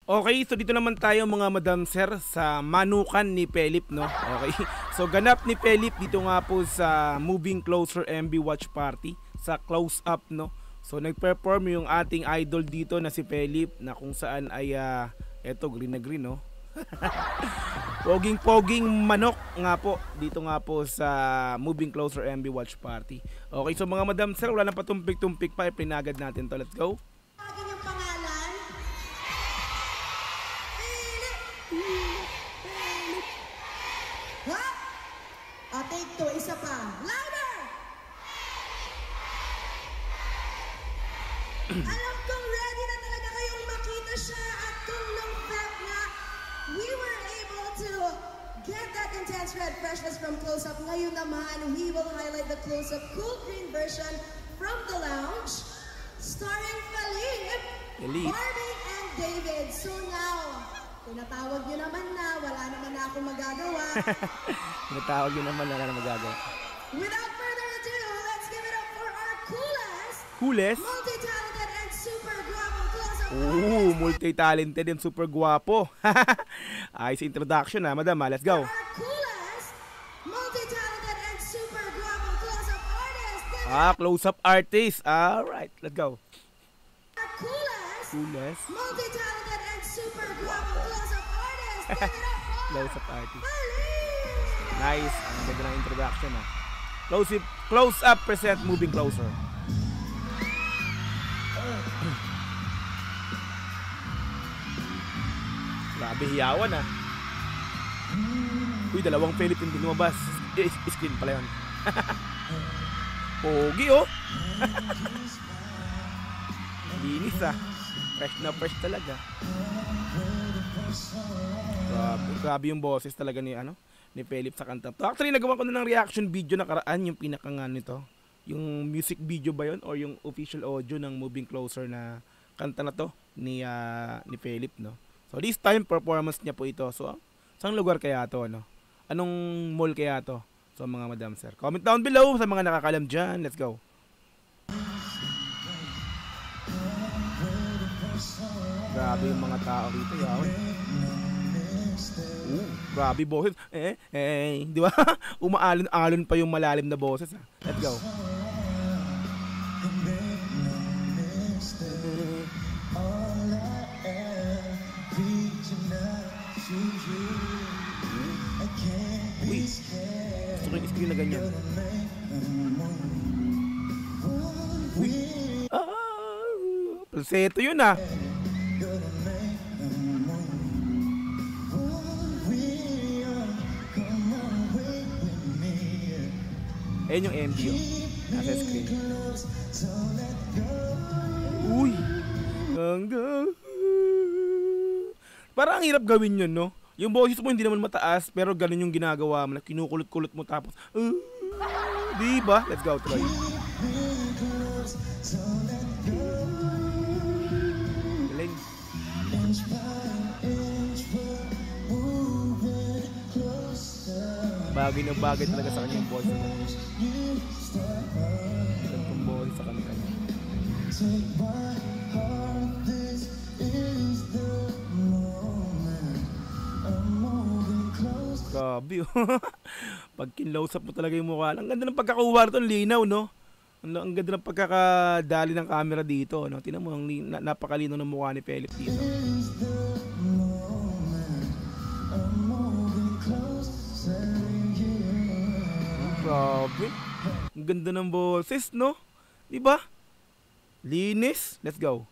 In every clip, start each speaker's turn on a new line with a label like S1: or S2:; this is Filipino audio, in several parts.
S1: Okay, so dito naman tayo mga madam sir sa manukan ni Pelip, no? Okay. So ganap ni Pelip dito nga po sa Moving Closer MB Watch Party sa close up, no? So nag-perform yung ating idol dito na si Pelip na kung saan ay eto green na green, no? Poging manok nga po dito nga po sa Moving Closer MB Watch Party. Okay, so mga madam sir, wala nang patumpik-tumpik pa, ipinagad natin to. Let's go.
S2: Take two, isa pa. Louder! Alam kong ready na talaga kayong makita siya at kung nung fact na we were able to get that intense red freshness from close-up, ngayon naman we will highlight the close-up cool green version from the lounge starring Philippe, Barbie, and David. So now, tinatawag nyo naman na, wala naman na akong magagawa.
S1: Tinatawag nyo naman, wala na magagawa.
S2: Without further ado, let's give it up for our
S1: coolest,
S2: multi-talented, and super guapo close-up.
S1: Ooh, multi-talented and super guwapo. Ayos introduction madam. Let's go.
S2: Our coolest, multi-talented, and super guapo close-up artist.
S1: Close-up artist. Alright, let's go.
S2: Our coolest,
S1: Multi-talented
S2: and super guapo close-up artist. Give it up for
S1: close-up artist.
S2: Philippe.
S1: Nice. Ang ganda ng introduction Close-up present Moving Closer. Grabe hiyawan Uy, dalawang Philip yung lumabas. Skin pala yun. Pogi Linis fresh talaga. Grabe yung boses talaga ni Philip sa kanta to. Actually nagawa ko na ng reaction video nakaraan, yung pinakang nito. Yung music video ba yun or yung official audio ng Moving Closer na kanta na to ni Philip, no. So this time performance niya po ito. So saan lugar kaya to, Anong mall kaya to? So mga madam sir, comment down below sa mga nakakalam dyan. Let's go. Grabe yung mga tao rito, grabe boses. Di ba? Umaalon-alon pa yung malalim na boses. Let's go. Uy, gusto ko yung screen na ganyan. Uy, palseto yun Ayan yung MD nasa screen. Uy, parang ang hirap gawin yun, no? Yung boses mo hindi naman mataas, pero ganun yung ginagawa mo, kinukulot-kulot mo tapos diba? Let's go, try. Galing. Bagay na bagay talaga sa kanyang boses. Gantong boses sa kanya. Grabe pag kinlose up mo talaga yung mukha. Ang ganda ng pagkakakuha nito, linaw, no? Ang ganda ng pagkakadali ng camera dito, no? Tingnan mo, napakalino ng mukha ni Philip dito. Grabe. Ang ganda ng boses, no? Diba? Linis. Let's go.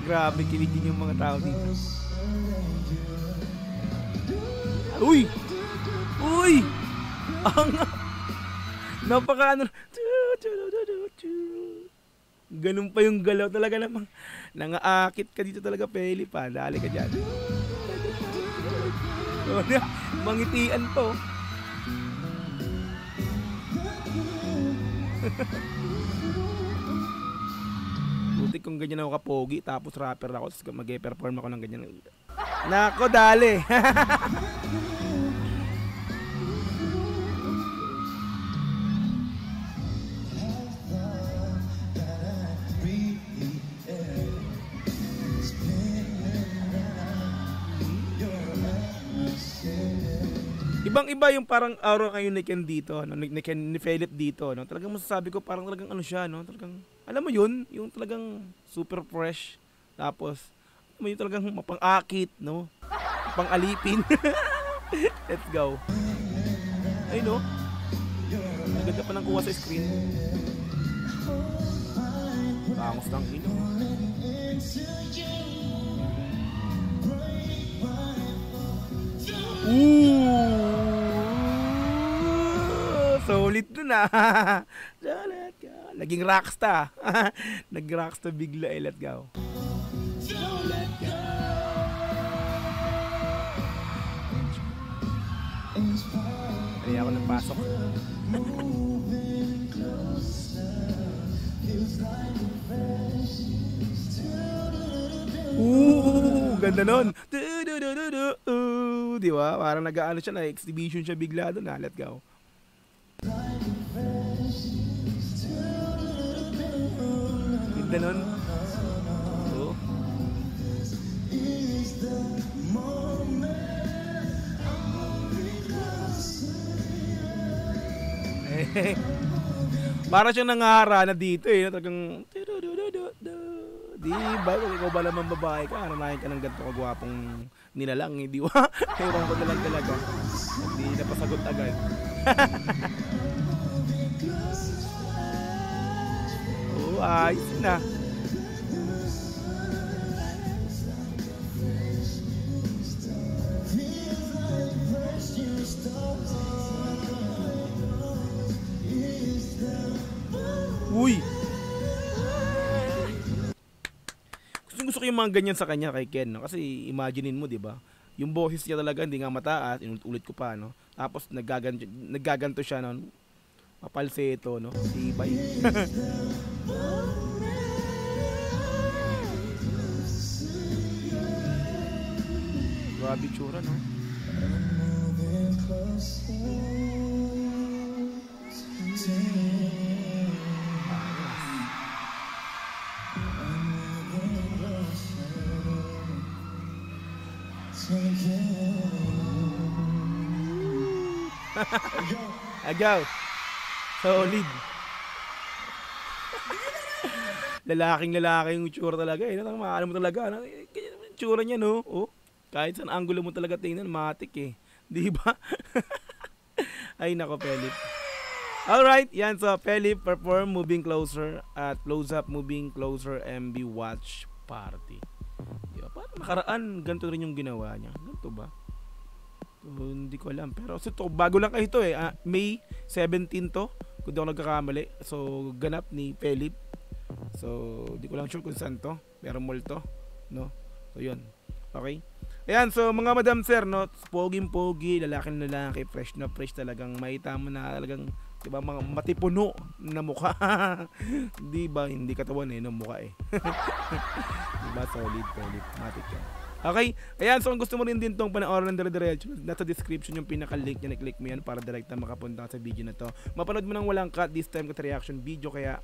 S1: Grabe, kiligin yung mga tao dito. Uy! Uy! Napaka ganun pa yung galaw talaga namang. Nangaakit ka dito talaga, Philip, Dali ka dyan. Mangitian po. Buti kung ganyan ako kapogi, tapos rapper ako, tapos mag-perform ako ng ganyan. Nako, dali. Ibang-iba yung parang aura ngayon ni Ken dito, no? Ni Philip dito, no? Talagang masasabi ko parang talagang ano siya, no? Talagang, alam mo yun, yung talagang super fresh. Tapos, alam mo yun talagang mapang-akit, no? Mapang-alipin. Let's go. Ay, no? Ang ganda pa ng kuha sa screen. Tangos ng ino. Solid dun ah. Let's go. Naging rockstar. Nag-rockstar bigla eh. Let's go. Let's go. Kaya ako nagpasok. Ganda nun. Di ba? Parang nag-ano siya na exhibition siya bigla doon. Let's go. Ganda nun. Oh. Para siyang nangahara na dito eh. Talagang di ba? Kung ikaw ba naman babae ka, hananayin ka ng ganito kagwapong nilalang, hindi ba? Ewan ko na lang talaga. Hindi napasagot agad. Oo, ayos na. Uy! Gusto ko yung mga ganyan sa kanya kay Ken, no? Kasi imaginein mo, 'di ba? Yung boses niya talaga hindi nga mataas, inulit ko pa, no? Tapos naggaganto siya, no? Mapalseto, no? Tibay. Grabe tsura, no? Agaw. Solid. Lalaking yung tsura talaga eh. Maano mo talaga. Tsura niya no. Oh. Kahit saan angulo mo talaga tingnan, matik eh. Di ba? Ay nako, Philip. Alright, yan so Philip perform Moving Closer at Close Up Moving Closer MV Watch Party. Di ba? Parang nakaraan, ganito rin yung ginawa niya. Ganito ba? Hindi ko alam. Pero so, to, bago lang kayo ito eh. May 17 to. Kung di ako nagkakamali. So, ganap ni Philip. So, di ko lang sure kung saan to. Pero mall to. No? So, yun. Okay? Ayan. So, mga madam sir, no? Poging-pogi, lalaki, fresh na fresh talagang makita mo na talagang, di ba, mga matipuno na mukha. Di ba? Hindi katawan eh, no? Mukha eh. Di ba? Solid, Philip. Matik yan. Okay? Ayan, so kung gusto mo rin din tong panoorin ng dire-diretso, nasa description yung pinaka-link niya, na-click mo yan para direct na makapunta sa video na to. Mapanood mo nang walang cut, this time cut reaction video, kaya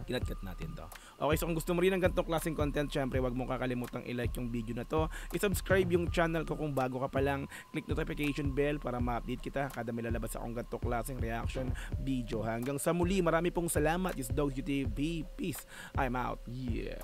S1: kinat-cut natin to. Okay, so kung gusto mo rin ng ganitong klaseng content, syempre wag mo kakalimutang i-like yung video na to. I-subscribe yung channel ko kung bago ka pa lang. Click notification bell para ma-update kita kada may lalabas akong ganitong klaseng reaction video. Hanggang sa muli, marami pong salamat. It's Dogs UTV. Peace. I'm out. Yeah.